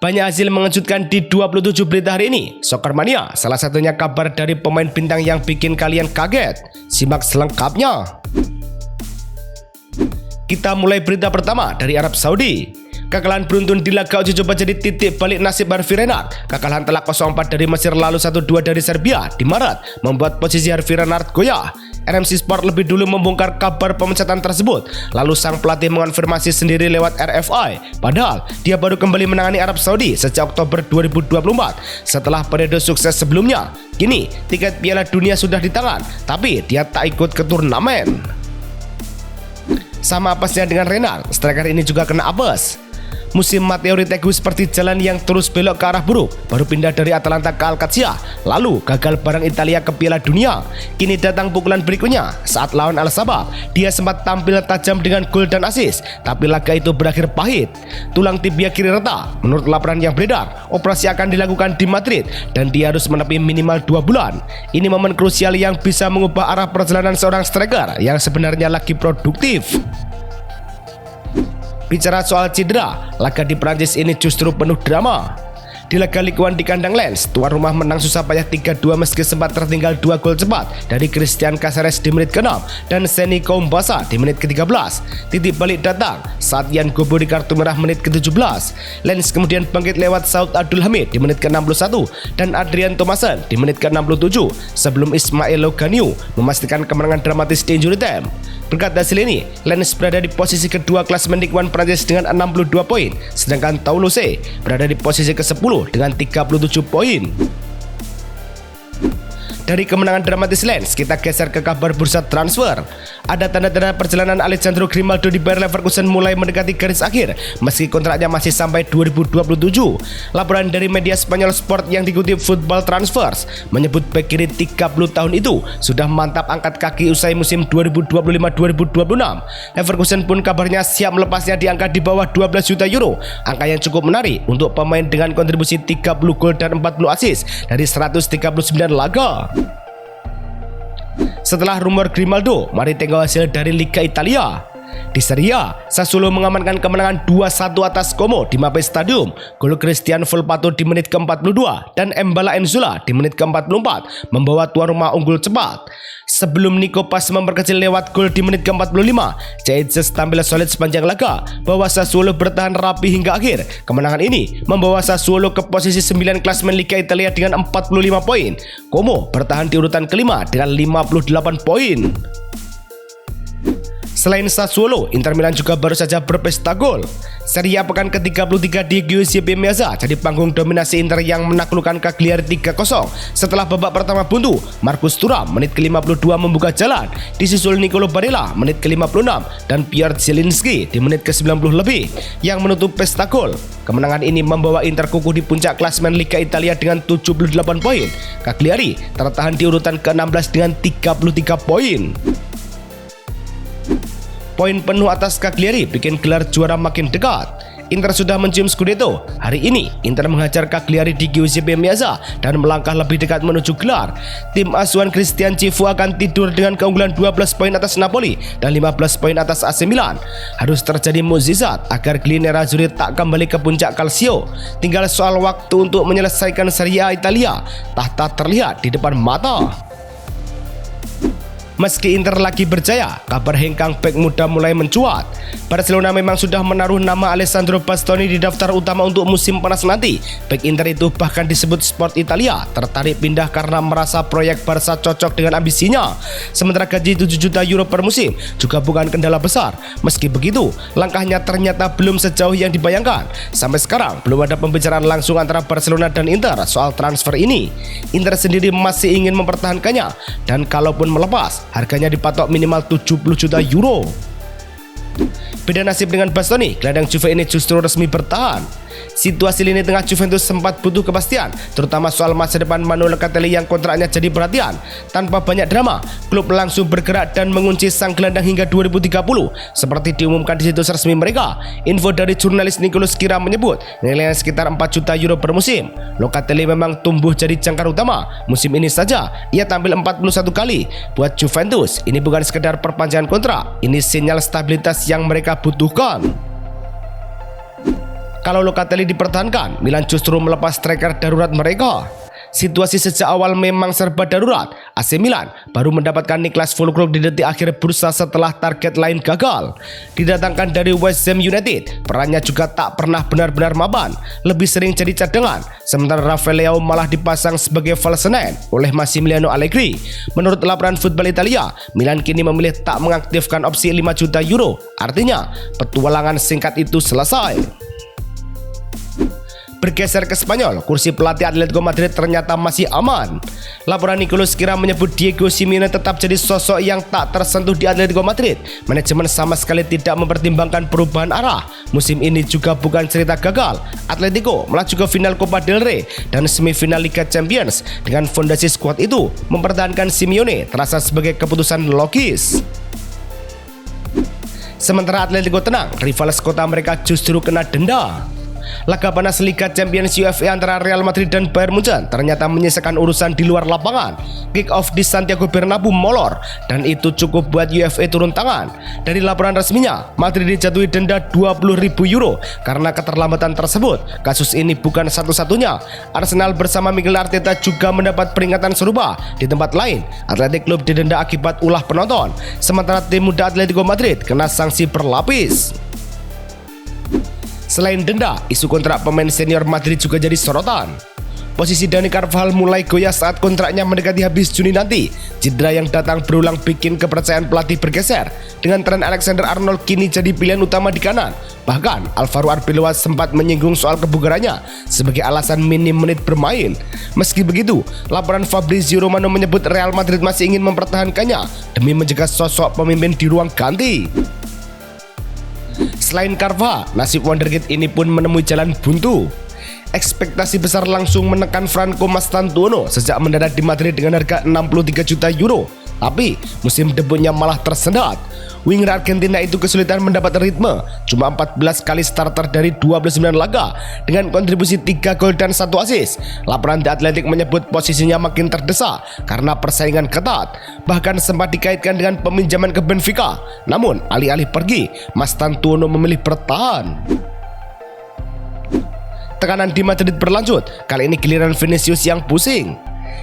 Banyak hasil mengejutkan di 27 berita hari ini. Soccer Mania, salah satunya kabar dari pemain bintang yang bikin kalian kaget. Simak selengkapnya. Kita mulai berita pertama dari Arab Saudi. Kekalahan beruntun di laga uji coba jadi titik balik nasib Harvey Renard. Kekalahan telak 0-4 dari Mesir lalu 1-2 dari Serbia di Maret membuat posisi Harvey Renard goyah. RMC Sport lebih dulu membongkar kabar pemecatan tersebut. Lalu sang pelatih mengonfirmasi sendiri lewat RFI. Padahal dia baru kembali menangani Arab Saudi sejak Oktober 2024 setelah periode sukses sebelumnya. Kini tiket Piala Dunia sudah di tangan, tapi dia tak ikut ke turnamen. Sama apesnya dengan Renard, striker ini juga kena apes. Musim Matteo Retegui seperti jalan yang terus belok ke arah buruk. Baru pindah dari Atalanta ke Alcatia, lalu gagal bareng Italia ke Piala Dunia. Kini datang pukulan berikutnya saat lawan Al Sabab. Dia sempat tampil tajam dengan gol dan assist, tapi laga itu berakhir pahit. Tulang tibia kiri retak. Menurut laporan yang beredar, operasi akan dilakukan di Madrid dan dia harus menepi minimal 2 bulan. Ini momen krusial yang bisa mengubah arah perjalanan seorang striker yang sebenarnya lagi produktif. Bicara soal cedera, laga di Prancis ini justru penuh drama. Di laga Ligue 1 di kandang Lens, tuan rumah menang susah payah 3-2 meski sempat tertinggal 2 gol cepat dari Christian Caceres di menit ke-6 dan Seny Koumbasa di menit ke-13. Titik balik datang saat Jan Gobo di kartu merah menit ke-17. Lens kemudian bangkit lewat Saud Abdul Hamid di menit ke-61 dan Adrian Thomason di menit ke-67 sebelum Ismail Loganiu memastikan kemenangan dramatis di injury time. Berkat hasil ini, Lens berada di posisi kedua klasemen Ligue 1 Prancis dengan 62 poin, sedangkan Toulouse berada di posisi ke-10 dengan 37 poin. Dari kemenangan dramatis Lens, kita geser ke kabar bursa transfer. Ada tanda-tanda perjalanan Alessandro Grimaldo di Bayer Leverkusen mulai mendekati garis akhir, meski kontraknya masih sampai 2027. Laporan dari media Spanyol Sport yang dikutip Football Transfers menyebut bek kiri 30 tahun itu sudah mantap angkat kaki usai musim 2025-2026. Leverkusen pun kabarnya siap melepasnya di angka di bawah 12 juta euro, angka yang cukup menarik untuk pemain dengan kontribusi 30 gol dan 40 assist dari 139 laga. Setelah rumor Grimaldo, mari tengok hasil dari Liga Italia. Di Serie A, Sassuolo mengamankan kemenangan 2-1 atas Como di Mapei Stadium. Gol Cristian Volpato di menit ke-42 dan Mbala Enzola di menit ke-44 membawa tuan rumah unggul cepat. Sebelum Nico Pas memperkecil lewat gol di menit ke-45, Jaizes tampil solid sepanjang laga, bahwa Sassuolo bertahan rapi hingga akhir. Kemenangan ini membawa Sassuolo ke posisi 9 klasemen Liga Italia dengan 45 poin. Como bertahan di urutan kelima dengan 58 poin. Selain Sassuolo, Inter Milan juga baru saja berpesta gol. Serie A pekan ke-33 di Giuseppe Meazza jadi panggung dominasi Inter yang menaklukkan Cagliari 3-0. Setelah babak pertama buntu, Marcus Thuram menit ke-52 membuka jalan, disusul Nicolo Barella menit ke-56 dan Piotr Zielinski di menit ke-90 lebih yang menutup pesta gol. Kemenangan ini membawa Inter kukuh di puncak klasemen Liga Italia dengan 78 poin. Cagliari tertahan di urutan ke-16 dengan 33 poin. Poin penuh atas Cagliari bikin gelar juara makin dekat. Inter sudah mencium Scudetto. Hari ini Inter menghajar Cagliari di Giuseppe Meazza dan melangkah lebih dekat menuju gelar. Tim asuhan Christian Cifu akan tidur dengan keunggulan 12 poin atas Napoli dan 15 poin atas AC Milan. Harus terjadi mukjizat agar Gli Nerazzurri tak kembali ke puncak Calcio. Tinggal soal waktu untuk menyelesaikan Serie A Italia. Tahta terlihat di depan mata. Meski Inter lagi berjaya, kabar hengkang bek muda mulai mencuat. Barcelona memang sudah menaruh nama Alessandro Bastoni di daftar utama untuk musim panas nanti. Bek Inter itu bahkan disebut Sport Italia tertarik pindah karena merasa proyek Barca cocok dengan ambisinya. Sementara gaji 7 juta euro per musim juga bukan kendala besar. Meski begitu, langkahnya ternyata belum sejauh yang dibayangkan. Sampai sekarang belum ada pembicaraan langsung antara Barcelona dan Inter soal transfer ini. Inter sendiri masih ingin mempertahankannya dan kalaupun melepas, harganya dipatok minimal 70 juta euro. Beda nasib dengan Bastoni, gelandang Juve ini justru resmi bertahan. Situasi lini tengah Juventus sempat butuh kepastian, terutama soal masa depan Manuel Locatelli yang kontraknya jadi perhatian. Tanpa banyak drama, klub langsung bergerak dan mengunci sang gelandang hingga 2030, seperti diumumkan di situs resmi mereka. Info dari jurnalis Nicolas Kira menyebut nilainya sekitar 4 juta euro per musim. Locatelli memang tumbuh jadi jangkar utama. Musim ini saja ia tampil 41 kali. Buat Juventus, ini bukan sekedar perpanjangan kontrak, ini sinyal stabilitas yang mereka butuhkan. Kalau Locatelli dipertahankan, Milan justru melepas striker darurat mereka. Situasi sejak awal memang serba darurat. AC Milan baru mendapatkan Niklas Füllkrug di detik akhir bursa setelah target lain gagal. Didatangkan dari West Ham United, perannya juga tak pernah benar-benar mapan, lebih sering jadi cadangan. Sementara Rafael Leao malah dipasang sebagai false nine oleh Massimiliano Allegri. Menurut laporan Football Italia, Milan kini memilih tak mengaktifkan opsi 5 juta euro. Artinya, petualangan singkat itu selesai. Bergeser ke Spanyol, kursi pelatih Atletico Madrid ternyata masih aman. Laporan Nicolas Kira menyebut Diego Simeone tetap jadi sosok yang tak tersentuh di Atletico Madrid. Manajemen sama sekali tidak mempertimbangkan perubahan arah. Musim ini juga bukan cerita gagal. Atletico melaju ke final Copa del Rey dan semifinal Liga Champions. Dengan fondasi skuad itu, mempertahankan Simeone terasa sebagai keputusan logis. Sementara Atletico tenang, rival sekota mereka justru kena denda. Laga panas Liga Champions UEFA antara Real Madrid dan Bayern Munchen ternyata menyisakan urusan di luar lapangan. Kick off di Santiago Bernabeu molor dan itu cukup buat UEFA turun tangan. Dari laporan resminya, Madrid dijatuhi denda 20.000 euro karena keterlambatan tersebut. Kasus ini bukan satu-satunya. Arsenal bersama Mikel Arteta juga mendapat peringatan serupa. Di tempat lain, Athletic Club didenda akibat ulah penonton. Sementara tim muda Atletico Madrid kena sanksi berlapis. Selain denda, isu kontrak pemain senior Madrid juga jadi sorotan. Posisi Dani Carvajal mulai goyah saat kontraknya mendekati habis Juni nanti. Cedera yang datang berulang bikin kepercayaan pelatih bergeser. Dengan Trent Alexander-Arnold kini jadi pilihan utama di kanan. Bahkan Alvaro Arbeloa sempat menyinggung soal kebugarannya sebagai alasan minim menit bermain. Meski begitu, laporan Fabrizio Romano menyebut Real Madrid masih ingin mempertahankannya demi menjaga sosok pemimpin di ruang ganti. Selain Carvajal, nasib wonderkid ini pun menemui jalan buntu. Ekspektasi besar langsung menekan Franco Mastantuono sejak mendarat di Madrid dengan harga 63 juta euro. Tapi musim debutnya malah tersendat. Winger Argentina itu kesulitan mendapat ritme, cuma 14 kali starter dari 29 laga dengan kontribusi 3 gol dan 1 assist. Laporan The Athletic menyebut posisinya makin terdesak karena persaingan ketat, bahkan sempat dikaitkan dengan peminjaman ke Benfica. Namun alih-alih pergi, Mastantuono memilih bertahan. Tekanan di Madrid berlanjut, kali ini giliran Vinicius yang pusing.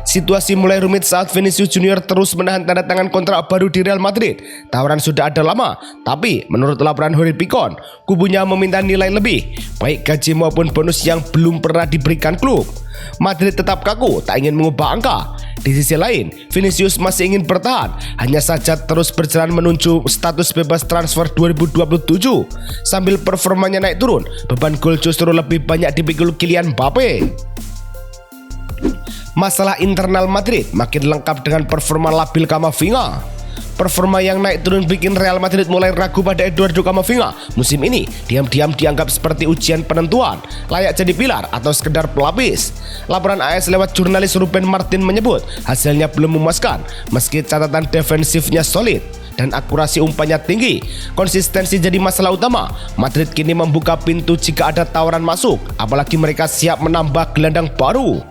Situasi mulai rumit saat Vinicius Junior terus menahan tanda tangan kontrak baru di Real Madrid. Tawaran sudah ada lama, tapi menurut laporan Hori Picon, kubunya meminta nilai lebih, baik gaji maupun bonus yang belum pernah diberikan klub. Madrid tetap kaku, tak ingin mengubah angka. Di sisi lain, Vinicius masih ingin bertahan, hanya saja terus berjalan menuju status bebas transfer 2027. Sambil performanya naik turun, beban gol justru lebih banyak dipikul Kylian Mbappe. Masalah internal Madrid makin lengkap dengan performa labil Camavinga. Performa yang naik turun bikin Real Madrid mulai ragu pada Eduardo Camavinga. Musim ini diam-diam dianggap seperti ujian penentuan, layak jadi pilar atau sekedar pelapis. Laporan AS lewat jurnalis Ruben Martin menyebut hasilnya belum memuaskan meski catatan defensifnya solid dan akurasi umpannya tinggi. Konsistensi jadi masalah utama. Madrid kini membuka pintu jika ada tawaran masuk, apalagi mereka siap menambah gelandang baru.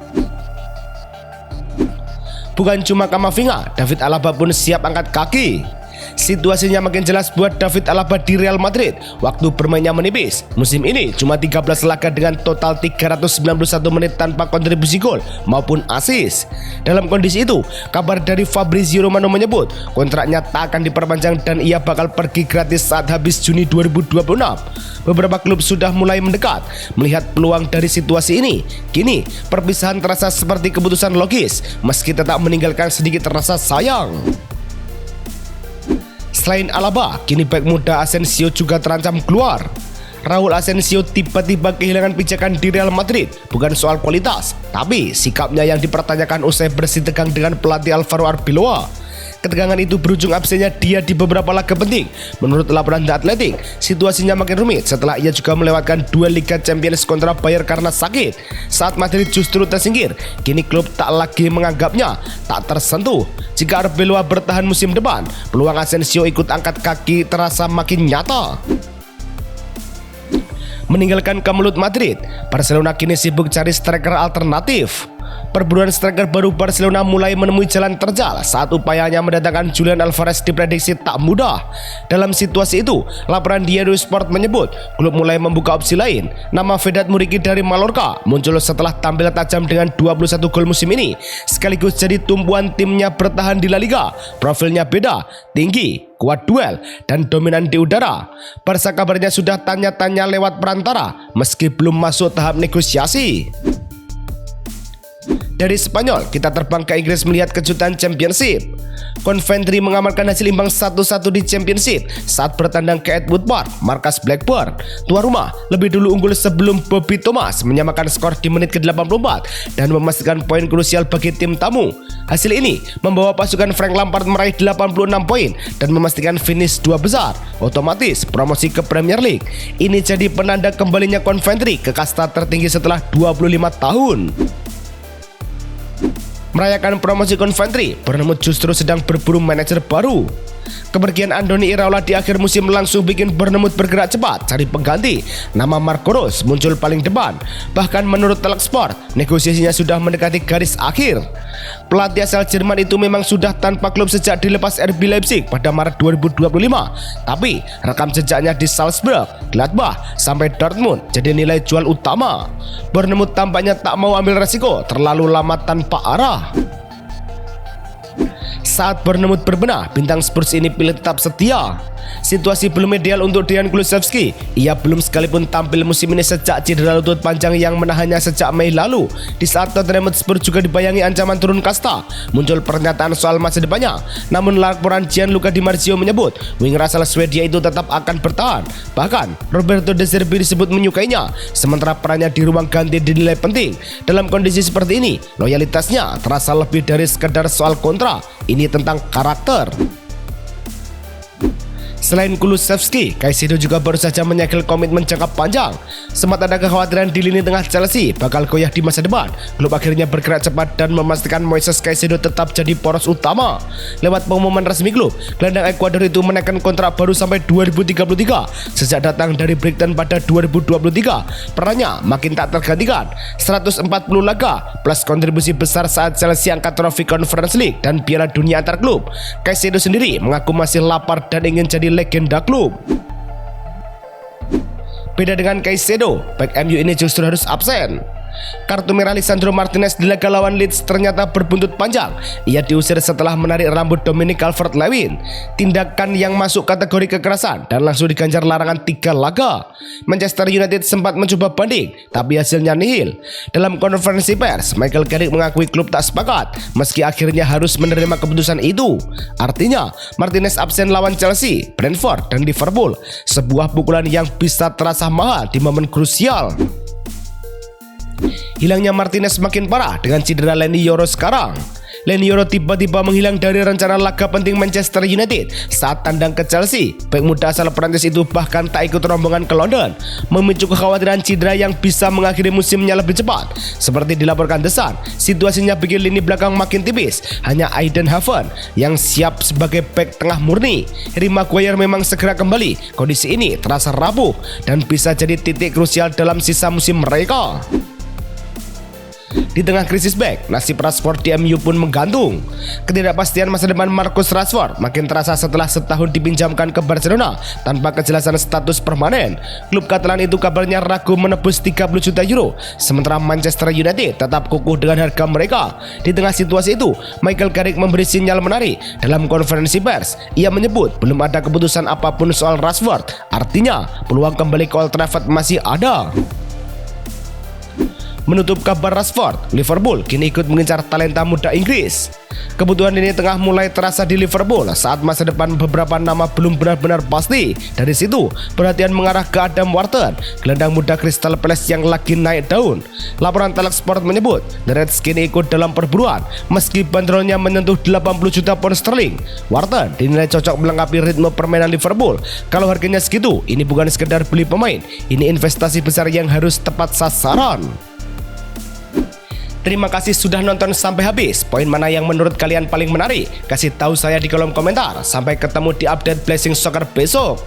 Bukan cuma Camavinga, David Alaba pun siap angkat kaki. Situasinya makin jelas buat David Alaba di Real Madrid. Waktu bermainnya menipis. Musim ini cuma 13 laga dengan total 391 menit tanpa kontribusi gol maupun assist. Dalam kondisi itu, kabar dari Fabrizio Romano menyebut kontraknya tak akan diperpanjang dan ia bakal pergi gratis saat habis Juni 2026. Beberapa klub sudah mulai mendekat. Melihat peluang dari situasi ini, kini perpisahan terasa seperti keputusan logis meski tetap meninggalkan sedikit rasa sayang. Selain Alaba, kini bek muda Asensio juga terancam keluar. Raul Asensio tiba-tiba kehilangan pijakan di Real Madrid. Bukan soal kualitas, tapi sikapnya yang dipertanyakan usai bersih tegang dengan pelatih Alvaro Arbeloa. Ketegangan itu berujung absennya dia di beberapa laga penting. Menurut laporan The Athletic, situasinya makin rumit setelah ia juga melewatkan 2 Liga Champions kontra Bayern karena sakit. Saat Madrid justru tersingkir, kini klub tak lagi menganggapnya tak tersentuh. Jika Arbeloa bertahan musim depan, peluang Asensio ikut angkat kaki terasa makin nyata. Meninggalkan kemelut Madrid, Barcelona kini sibuk cari striker alternatif. Perburuan striker baru Barcelona mulai menemui jalan terjal saat upayanya mendatangkan Julian Alvarez diprediksi tak mudah. Dalam situasi itu, laporan Diario Sport menyebut klub mulai membuka opsi lain. Nama Vedat Muriqi dari Mallorca muncul setelah tampil tajam dengan 21 gol musim ini, sekaligus jadi tumpuan timnya bertahan di La Liga. Profilnya beda, tinggi, kuat duel, dan dominan di udara. Barca kabarnya sudah tanya-tanya lewat perantara meski belum masuk tahap negosiasi. Dari Spanyol, kita terbang ke Inggris melihat kejutan Championship. Coventry mengamankan hasil imbang 1-1 di Championship saat bertandang ke Edgewood Park, markas Blackburn. Tuan rumah lebih dulu unggul sebelum Bobby Thomas menyamakan skor di menit ke-84 dan memastikan poin krusial bagi tim tamu. Hasil ini membawa pasukan Frank Lampard meraih 86 poin dan memastikan finish 2 besar, otomatis promosi ke Premier League. Ini jadi penanda kembalinya Coventry ke kasta tertinggi setelah 25 tahun. Merayakan promosi Coventry, Bournemouth justru sedang berburu manajer baru. Kepergian Andoni Iraola di akhir musim langsung bikin Bournemouth bergerak cepat cari pengganti. Nama Marco Rose muncul paling depan. Bahkan menurut Talksport, negosiasinya sudah mendekati garis akhir. Pelatih asal Jerman itu memang sudah tanpa klub sejak dilepas RB Leipzig pada Maret 2025. Tapi rekam jejaknya di Salzburg, Gladbach, sampai Dortmund jadi nilai jual utama. Bournemouth tampaknya tak mau ambil resiko terlalu lama tanpa arah. Saat Bournemouth berbenah, bintang Spurs ini pilih tetap setia. Situasi belum ideal untuk Dejan Kulusevski. Ia belum sekalipun tampil musim ini sejak cedera lutut panjang yang menahannya sejak Mei lalu. Di saat Tottenham Hotspur juga dibayangi ancaman turun kasta, muncul pernyataan soal masa depannya. Namun laporan Gianluca Di Marzio menyebut winger asal Swedia itu tetap akan bertahan. Bahkan Roberto De Zerbi disebut menyukainya, sementara perannya di ruang ganti dinilai penting. Dalam kondisi seperti ini, loyalitasnya terasa lebih dari sekedar soal kontrak. Ini tentang karakter. Selain Kulusevski, Caicedo juga baru saja menyegel komitmen jangka panjang. Sempat ada kekhawatiran di lini tengah Chelsea bakal goyah di masa depan. Klub akhirnya bergerak cepat dan memastikan Moises Caicedo tetap jadi poros utama. Lewat pengumuman resmi klub, gelandang Ekuador itu menaikkan kontrak baru sampai 2033. Sejak datang dari Brighton pada 2023, perannya makin tak tergantikan. 140 laga plus kontribusi besar saat Chelsea angkat trofi Conference League dan Piala Dunia antar klub. Caicedo sendiri mengaku masih lapar dan ingin jadi legenda klub. Beda dengan Caicedo, back MU ini justru harus absen. Kartu merah Lisandro Martinez di laga lawan Leeds ternyata berbuntut panjang. Ia diusir setelah menarik rambut Dominic Calvert-Lewin. Tindakan yang masuk kategori kekerasan dan langsung diganjar larangan 3 laga. Manchester United sempat mencoba banding, tapi hasilnya nihil. Dalam konferensi pers, Michael Carrick mengakui klub tak sepakat, meski akhirnya harus menerima keputusan itu. Artinya, Martinez absen lawan Chelsea, Brentford, dan Liverpool. Sebuah pukulan yang bisa terasa mahal di momen krusial. Hilangnya Martinez makin parah dengan cedera Leny Yoro sekarang. Leny Yoro tiba-tiba menghilang dari rencana laga penting Manchester United saat tandang ke Chelsea. Bek muda asal Prancis itu bahkan tak ikut rombongan ke London, memicu kekhawatiran cedera yang bisa mengakhiri musimnya lebih cepat. Seperti dilaporkan The Sun, situasinya bikin lini belakang makin tipis. Hanya Aiden Haven yang siap sebagai bek tengah murni. Harry Maguire memang segera kembali. Kondisi ini terasa rapuh dan bisa jadi titik krusial dalam sisa musim mereka. Di tengah krisis back, nasib Rashford di MU pun menggantung. Ketidakpastian masa depan Marcus Rashford makin terasa setelah setahun dipinjamkan ke Barcelona tanpa kejelasan status permanen. Klub Catalan itu kabarnya ragu menebus 30 juta euro, sementara Manchester United tetap kukuh dengan harga mereka. Di tengah situasi itu, Michael Carrick memberi sinyal menarik. Dalam konferensi pers, ia menyebut belum ada keputusan apapun soal Rashford. Artinya, peluang kembali ke Old Trafford masih ada. Menutup kabar Rashford, Liverpool kini ikut mengincar talenta muda Inggris. Kebutuhan lini tengah mulai terasa di Liverpool saat masa depan beberapa nama belum benar-benar pasti. Dari situ, perhatian mengarah ke Adam Wharton, gelandang muda Crystal Palace yang lagi naik daun. Laporan Talksport menyebut, The Reds kini ikut dalam perburuan meski bandrolnya menyentuh 80 juta pound sterling. Wharton dinilai cocok melengkapi ritme permainan Liverpool. Kalau harganya segitu, ini bukan sekedar beli pemain, ini investasi besar yang harus tepat sasaran. Terima kasih sudah nonton sampai habis. Poin mana yang menurut kalian paling menarik? Kasih tahu saya di kolom komentar. Sampai ketemu di update Blessing Soccer besok.